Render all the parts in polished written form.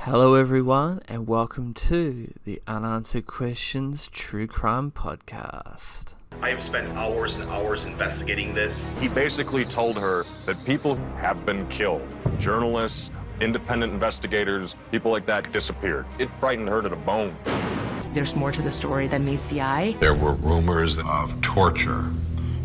Hello everyone, and welcome to the Unanswered Questions True Crime Podcast. I have spent hours and hours investigating this. He basically told her that people have been killed. Journalists, independent investigators, people like that disappeared. It frightened her to the bone. There's more to the story than meets the eye. There were rumors of torture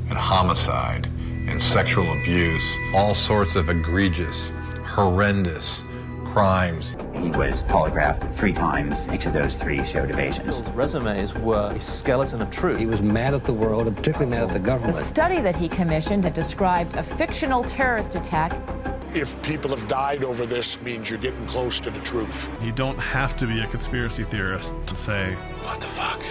and homicide and sexual abuse, all sorts of egregious, horrendous crimes. He was polygraphed 3 times. Each of those 3 showed evasions. His resumes were a skeleton of truth. He was mad at the world, and particularly mad at the government. The study that he commissioned described a fictional terrorist attack. If people have died over this, it means you're getting close to the truth. You don't have to be a conspiracy theorist to say, what the fuck?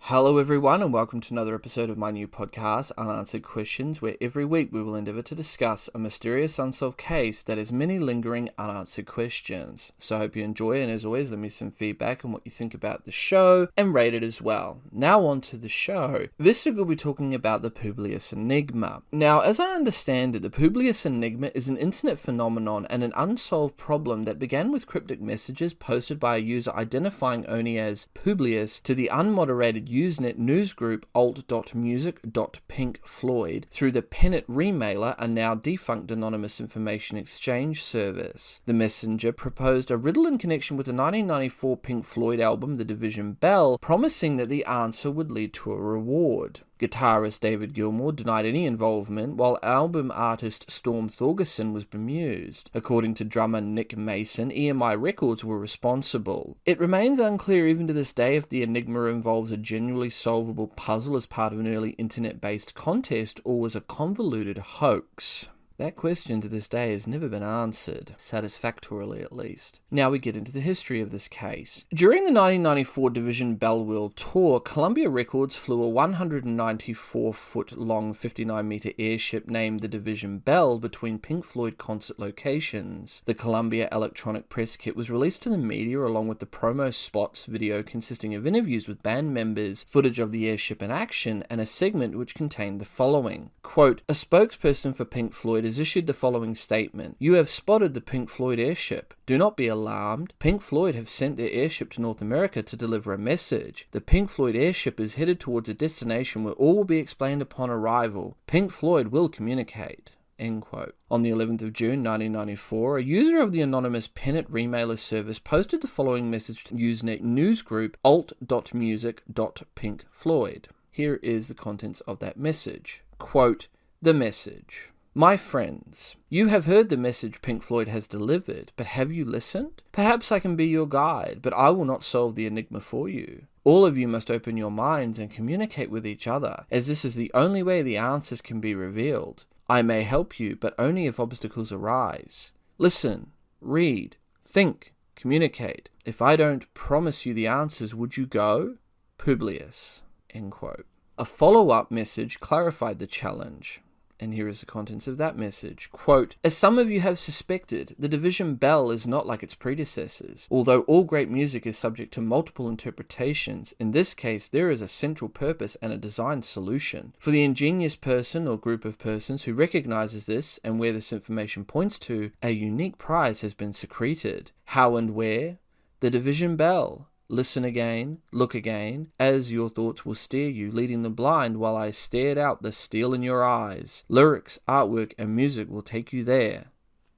Hello everyone, and welcome to another episode of my new podcast, Unanswered Questions, where every week we will endeavour to discuss a mysterious unsolved case that has many lingering unanswered questions. So I hope you enjoy, and as always, leave me some feedback on what you think about the show, and rate it as well. Now on to the show. This week we'll be talking about the Publius Enigma. Now, as I understand it, the Publius Enigma is an internet phenomenon and an unsolved problem that began with cryptic messages posted by a user identifying only as Publius to the unmoderated Usenet newsgroup alt.music.pinkfloyd through the Pennet Remailer, a now defunct anonymous information exchange service. The messenger proposed a riddle in connection with the 1994 Pink Floyd album The Division Bell, promising that the answer would lead to a reward. Guitarist David Gilmour denied any involvement, while album artist Storm Thorgerson was bemused. According to drummer Nick Mason, EMI Records were responsible. It remains unclear even to this day if the Enigma involves a genuinely solvable puzzle as part of an early internet-based contest or was a convoluted hoax. That question to this day has never been answered, satisfactorily at least. Now we get into the history of this case. During the 1994 Division Bell World Tour, Columbia Records flew a 194-foot-long 59-meter airship named the Division Bell between Pink Floyd concert locations. The Columbia electronic press kit was released to the media along with the promo spots video consisting of interviews with band members, footage of the airship in action, and a segment which contained the following. Quote, a spokesperson for Pink Floyd has issued the following statement. You have spotted the Pink Floyd airship. Do not be alarmed. Pink Floyd have sent their airship to North America to deliver a message. The Pink Floyd airship is headed towards a destination where all will be explained upon arrival. Pink Floyd will communicate. End quote. On the 11th of June 1994, a user of the anonymous Pennet Remailer service posted the following message to Usenet newsgroup alt.music.pinkfloyd. Here is the contents of that message. Quote, the message. My friends, you have heard the message Pink Floyd has delivered, but have you listened? Perhaps I can be your guide, but I will not solve the enigma for you. All of you must open your minds and communicate with each other, as this is the only way the answers can be revealed. I may help you, but only if obstacles arise. Listen, read, think, communicate. If I don't promise you the answers, would you go? Publius. End quote. A follow-up message clarified the challenge. And here is the contents of that message. Quote, as some of you have suspected, the Division Bell is not like its predecessors. Although all great music is subject to multiple interpretations, in this case there is a central purpose and a designed solution. For the ingenious person or group of persons who recognizes this and where this information points to, a unique prize has been secreted. How and where? The Division Bell. Listen again, look again, as your thoughts will steer you, leading the blind while I stared out the steel in your eyes. Lyrics, artwork, and music will take you there.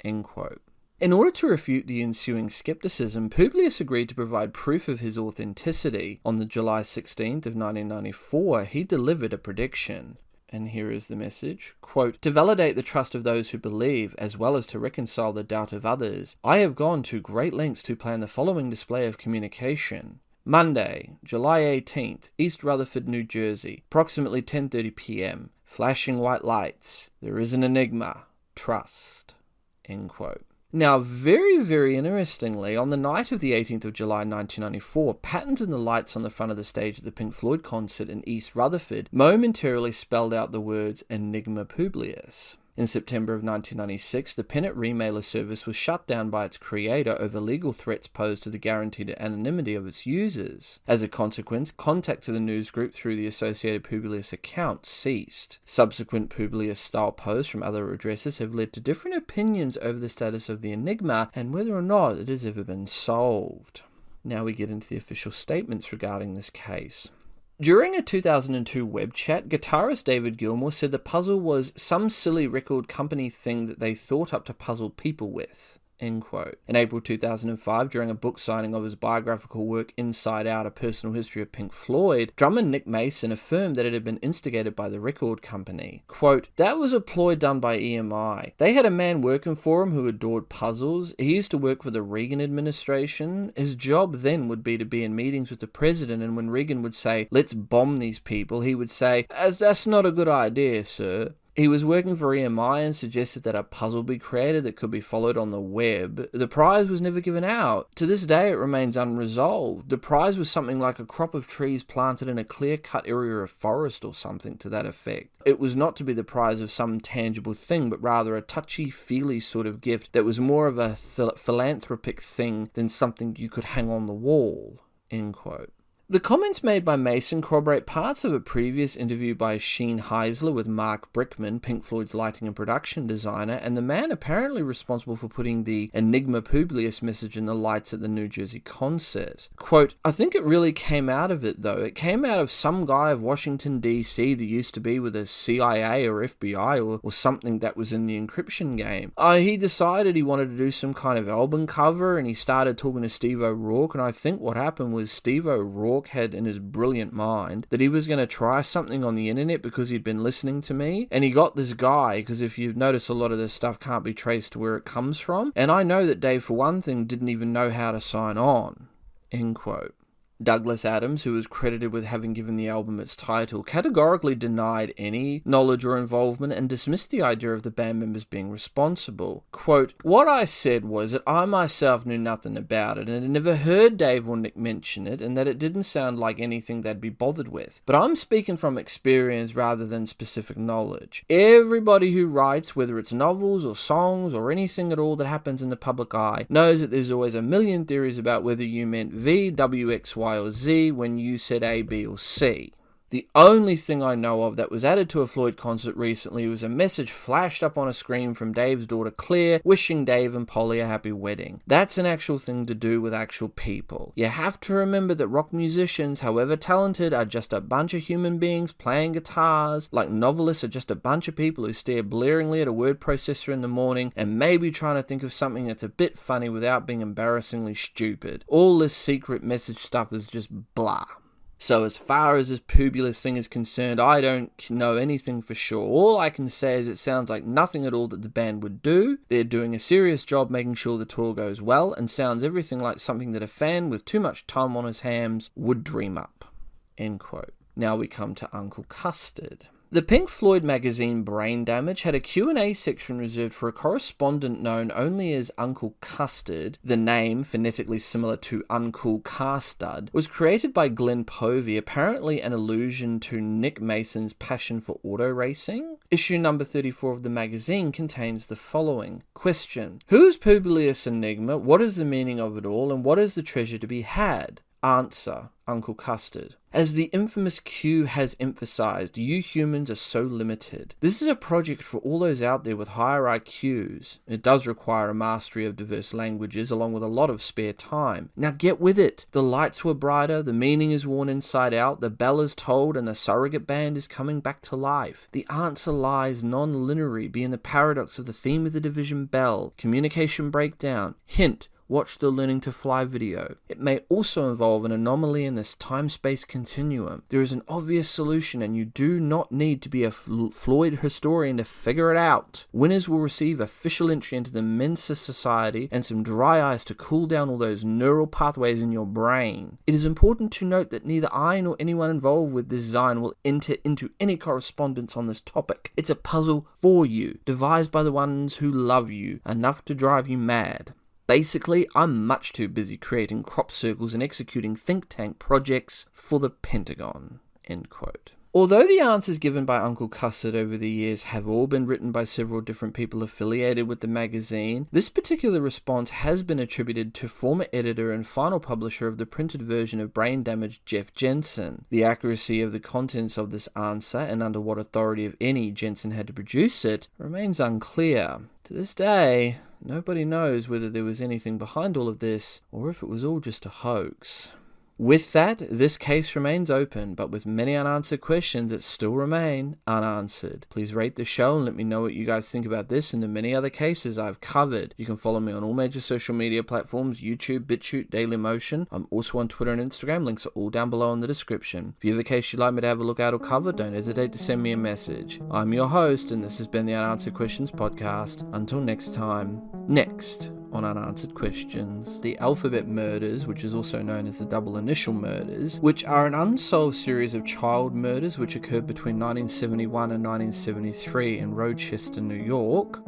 End quote. In order to refute the ensuing skepticism, Publius agreed to provide proof of his authenticity. On the July 16th of 1994, he delivered a prediction. And here is the message. Quote, to validate the trust of those who believe, as well as to reconcile the doubt of others, I have gone to great lengths to plan the following display of communication. Monday, July 18th, East Rutherford, New Jersey, approximately 10:30 p.m. Flashing white lights. There is an enigma. Trust. End quote. Now, very, very interestingly, on the night of the 18th of July 1994, patterns in the lights on the front of the stage of the Pink Floyd concert in East Rutherford momentarily spelled out the words Enigma Publius. In September of 1996, the Pinnet remailer service was shut down by its creator over legal threats posed to the guaranteed anonymity of its users. As a consequence, contact to the news group through the associated Publius account ceased. Subsequent Publius-style posts from other addresses have led to different opinions over the status of the Enigma and whether or not it has ever been solved. Now we get into the official statements regarding this case. During a 2002 web chat, guitarist David Gilmour said the puzzle was some silly record company thing that they thought up to puzzle people with. End quote. In April 2005, during a book signing of his biographical work Inside Out, A Personal History of Pink Floyd, drummer Nick Mason affirmed that it had been instigated by the record company. Quote, "That was a ploy done by EMI. They had a man working for him who adored puzzles. He used to work for the Reagan administration. His job then would be to be in meetings with the president, and when Reagan would say, 'Let's bomb these people,' he would say, 'That's not a good idea, sir.' He was working for EMI and suggested that a puzzle be created that could be followed on the web. The prize was never given out. To this day, it remains unresolved. The prize was something like a crop of trees planted in a clear-cut area of forest or something to that effect. It was not to be the prize of some tangible thing, but rather a touchy-feely sort of gift that was more of a philanthropic thing than something you could hang on the wall." End quote. The comments made by Mason corroborate parts of a previous interview by Sheen Heisler with Mark Brickman, Pink Floyd's lighting and production designer, and the man apparently responsible for putting the Enigma Publius message in the lights at the New Jersey concert. Quote, "I think it really came out of it, though. It came out of some guy of Washington, D.C. that used to be with the CIA or FBI or something that was in the encryption game. He decided he wanted to do some kind of album cover, and he started talking to Steve O'Rourke, and I think what happened was Steve O'Rourke had in his brilliant mind that he was going to try something on the internet because he'd been listening to me, and he got this guy, because if you've noticed, a lot of this stuff can't be traced to where it comes from, and I know that Dave, for one thing, didn't even know how to sign on." End quote. Douglas Adams, who was credited with having given the album its title, categorically denied any knowledge or involvement and dismissed the idea of the band members being responsible. Quote, "What I said was that I myself knew nothing about it and had never heard Dave or Nick mention it, and that it didn't sound like anything they'd be bothered with. But I'm speaking from experience rather than specific knowledge. Everybody who writes, whether it's novels or songs or anything at all that happens in the public eye, knows that there's always a million theories about whether you meant V, W, X, Y, or Z when you said A, B, or C. The only thing I know of that was added to a Floyd concert recently was a message flashed up on a screen from Dave's daughter Claire wishing Dave and Polly a happy wedding. That's an actual thing to do with actual people. You have to remember that rock musicians, however talented, are just a bunch of human beings playing guitars, like novelists are just a bunch of people who stare blearingly at a word processor in the morning and maybe trying to think of something that's a bit funny without being embarrassingly stupid. All this secret message stuff is just blah. So as far as this Publius thing is concerned, I don't know anything for sure. All I can say is it sounds like nothing at all that the band would do. They're doing a serious job making sure the tour goes well, and sounds everything like something that a fan with too much time on his hands would dream up." End quote. Now we come to Uncle Custard. The Pink Floyd magazine Brain Damage had a Q&A section reserved for a correspondent known only as Uncle Custard. The name, phonetically similar to Uncool Car Stud, was created by Glenn Povey, apparently an allusion to Nick Mason's passion for auto racing. Issue number 34 of the magazine contains the following. Question: Who is Publius Enigma? What is the meaning of it all? And what is the treasure to be had? Answer: Uncle Custard. As the infamous Q has emphasized, you humans are so limited. This is a project for all those out there with higher IQs. It does require a mastery of diverse languages along with a lot of spare time. Now get with it. The lights were brighter, the meaning is worn inside out, the bell is tolled, and the surrogate band is coming back to life. The answer lies non-linearly, being the paradox of the theme of the division bell, communication breakdown. Hint: watch the Learning to Fly video. It may also involve an anomaly in this time-space continuum. There is an obvious solution, and you do not need to be a Floyd historian to figure it out. Winners will receive official entry into the Mensa Society and some dry ice to cool down all those neural pathways in your brain. It is important to note that neither I nor anyone involved with this design will enter into any correspondence on this topic. It's a puzzle for you, devised by the ones who love you, enough to drive you mad. Basically, I'm much too busy creating crop circles and executing think tank projects for the Pentagon. End quote. Although the answers given by Uncle Custard over the years have all been written by several different people affiliated with the magazine, this particular response has been attributed to former editor and final publisher of the printed version of Brain Damage, Jeff Jensen. The accuracy of the contents of this answer, and under what authority, if any, Jensen had to produce it, remains unclear. To this day, nobody knows whether there was anything behind all of this, or if it was all just a hoax. With that, this case remains open, but with many unanswered questions that still remain unanswered. Please rate the show and let me know what you guys think about this and the many other cases I've covered. You can follow me on all major social media platforms, YouTube, BitChute, Dailymotion. I'm also on Twitter and Instagram. Links are all down below in the description. If you have a case you'd like me to have a look at or cover, don't hesitate to send me a message. I'm your host, and this has been the Unanswered Questions Podcast. Until next time, next on Unanswered Questions, the Alphabet Murders, which is also known as the Double Initial Murders, which are an unsolved series of child murders which occurred between 1971 and 1973 in Rochester, New York.